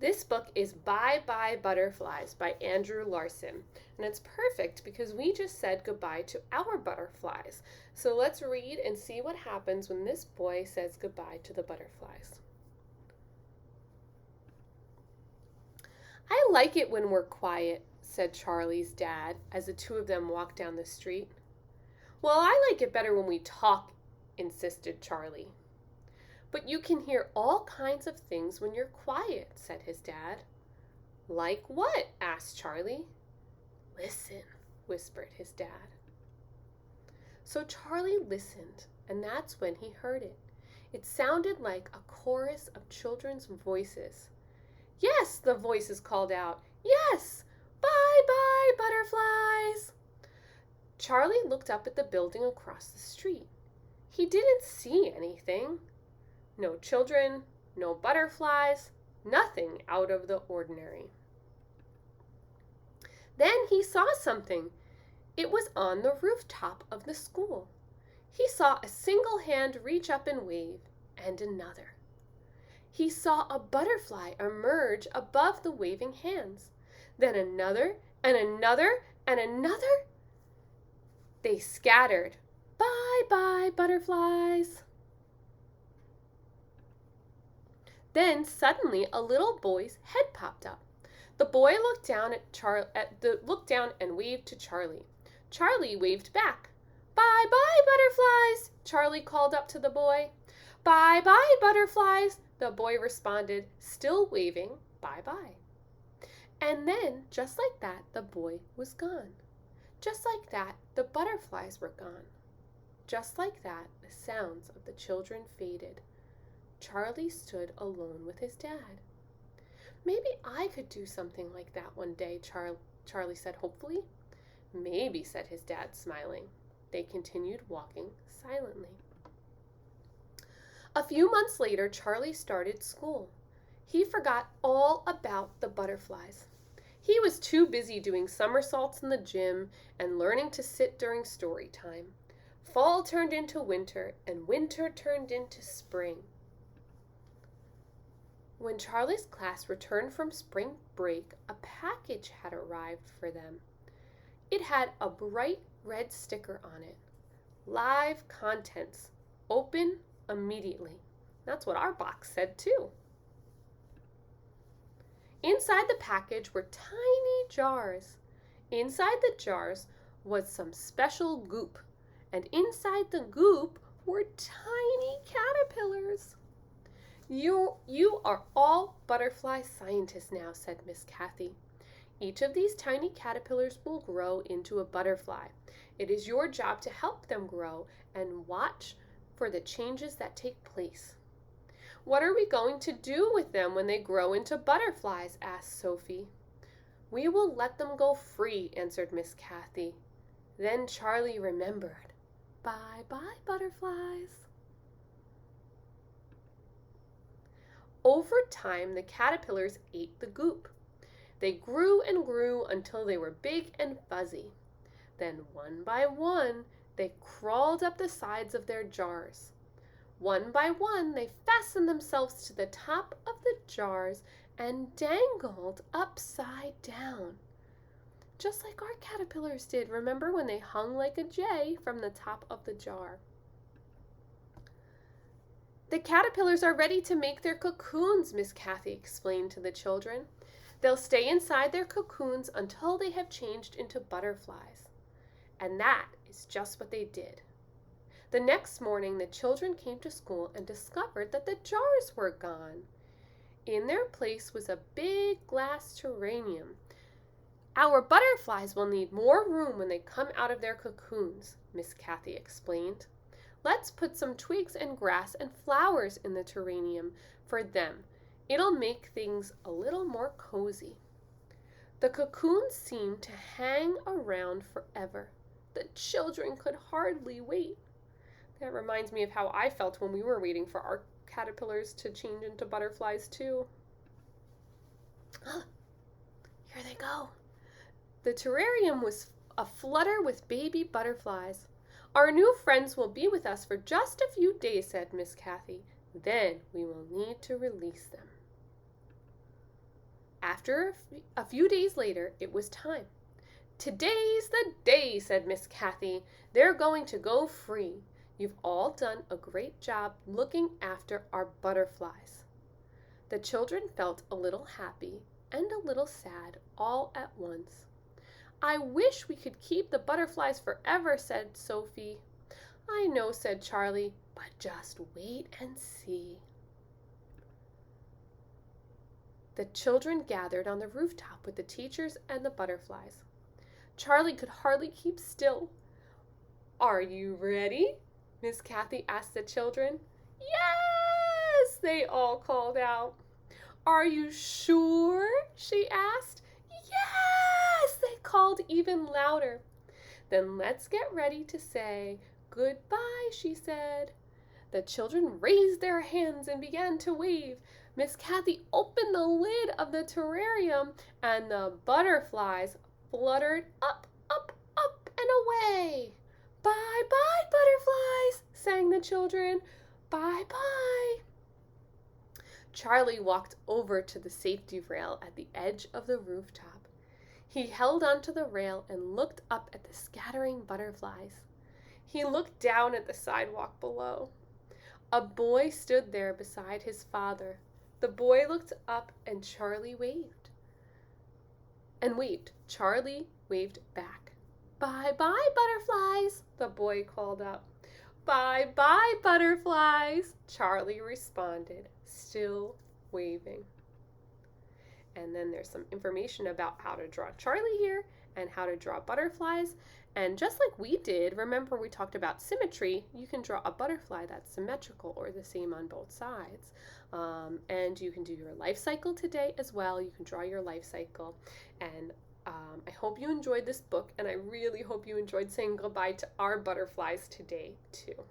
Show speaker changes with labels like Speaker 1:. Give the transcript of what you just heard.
Speaker 1: This book is Bye Bye Butterflies by Andrew Larson, and it's perfect because we just said goodbye to our butterflies. So let's read and see what happens when this boy says goodbye to the butterflies. I like it when we're quiet, said Charlie's dad as the two of them walked down the street. Well, I like it better when we talk, insisted Charlie. But you can hear all kinds of things when you're quiet, said his dad. Like what? Asked Charlie. Listen, whispered his dad. So Charlie listened, and that's when he heard it. It sounded like a chorus of children's voices. Yes, the voices called out. Yes! Bye-bye, butterflies! Charlie looked up at the building across the street. He didn't see anything. No children, no butterflies, nothing out of the ordinary. Then he saw something. It was on the rooftop of the school. He saw a single hand reach up and wave, and another. He saw a butterfly emerge above the waving hands. Then another, and another, and another. They scattered. Bye-bye, butterflies. Then suddenly a little boy's head popped up. The boy looked down and waved to Charlie. Charlie waved back. Bye-bye, butterflies, Charlie called up to the boy. Bye-bye, butterflies, the boy responded, still waving bye-bye. And then, just like that, the boy was gone. Just like that, the butterflies were gone. Just like that, the sounds of the children faded. Charlie stood alone with his dad. Maybe I could do something like that one day, Charlie said hopefully. Maybe, said his dad, smiling. They continued walking silently. A few months later, Charlie started school. He forgot all about the butterflies. He was too busy doing somersaults in the gym and learning to sit during story time. Fall turned into winter, and winter turned into spring. When Charlie's class returned from spring break, a package had arrived for them. It had a bright red sticker on it. Live contents. Open immediately. That's what our box said too. Inside the package were tiny jars. Inside the jars was some special goop, and inside the goop were tiny caterpillars. You are all butterfly scientists now, said Miss Kathy. Each of these tiny caterpillars will grow into a butterfly. It is your job to help them grow and watch for the changes that take place. What are we going to do with them when they grow into butterflies? Asked Sophie. We will let them go free, answered Miss Kathy. Then Charlie remembered. Bye-bye, butterflies. Over time, the caterpillars ate the goop. They grew and grew until they were big and fuzzy. Then, one by one, they crawled up the sides of their jars. One by one, they fastened themselves to the top of the jars and dangled upside down. Just like our caterpillars did, remember when they hung like a J from the top of the jar? The caterpillars are ready to make their cocoons, Miss Kathy explained to the children. They'll stay inside their cocoons until they have changed into butterflies. And that is just what they did. The next morning, the children came to school and discovered that the jars were gone. In their place was a big glass terrarium. Our butterflies will need more room when they come out of their cocoons, Miss Kathy explained. Let's put some twigs and grass and flowers in the terrarium for them. It'll make things a little more cozy. The cocoons seemed to hang around forever. The children could hardly wait. That reminds me of how I felt when we were waiting for our caterpillars to change into butterflies too. Here they go. The terrarium was aflutter with baby butterflies. Our new friends will be with us for just a few days, said Miss Kathy. Then we will need to release them. After a few days later, it was time. "Today's the day," said Miss Kathy. "They're going to go free. You've all done a great job looking after our butterflies." The children felt a little happy and a little sad all at once. "I wish we could keep the butterflies forever," said Sophie. "I know," said Charlie, "but just wait and see." The children gathered on the rooftop with the teachers and the butterflies. Charlie could hardly keep still. "Are you ready?" Miss Kathy asked the children. "Yes!" they all called out. "Are you sure?" she asked. "Yes!" they called even louder. "Then let's get ready to say goodbye," she said. The children raised their hands and began to wave. Miss Kathy opened the lid of the terrarium, and the butterflies fluttered up, up, up, and away. "Bye, bye, butterflies," sang the children. "Bye, bye." Charlie walked over to the safety rail at the edge of the rooftop. He held onto the rail and looked up at the scattering butterflies. He looked down at the sidewalk below. A boy stood there beside his father. The boy looked up and Charlie waved. Charlie waved back. "Bye bye, butterflies," the boy called up. "Bye bye, butterflies," Charlie responded, still waving. And then there's some information about how to draw Charlie here and how to draw butterflies. And just like we did, remember we talked about symmetry, you can draw a butterfly that's symmetrical or the same on both sides. And you can do your life cycle today as well. You can draw your life cycle. And I hope you enjoyed this book, and I really hope you enjoyed saying goodbye to our butterflies today too.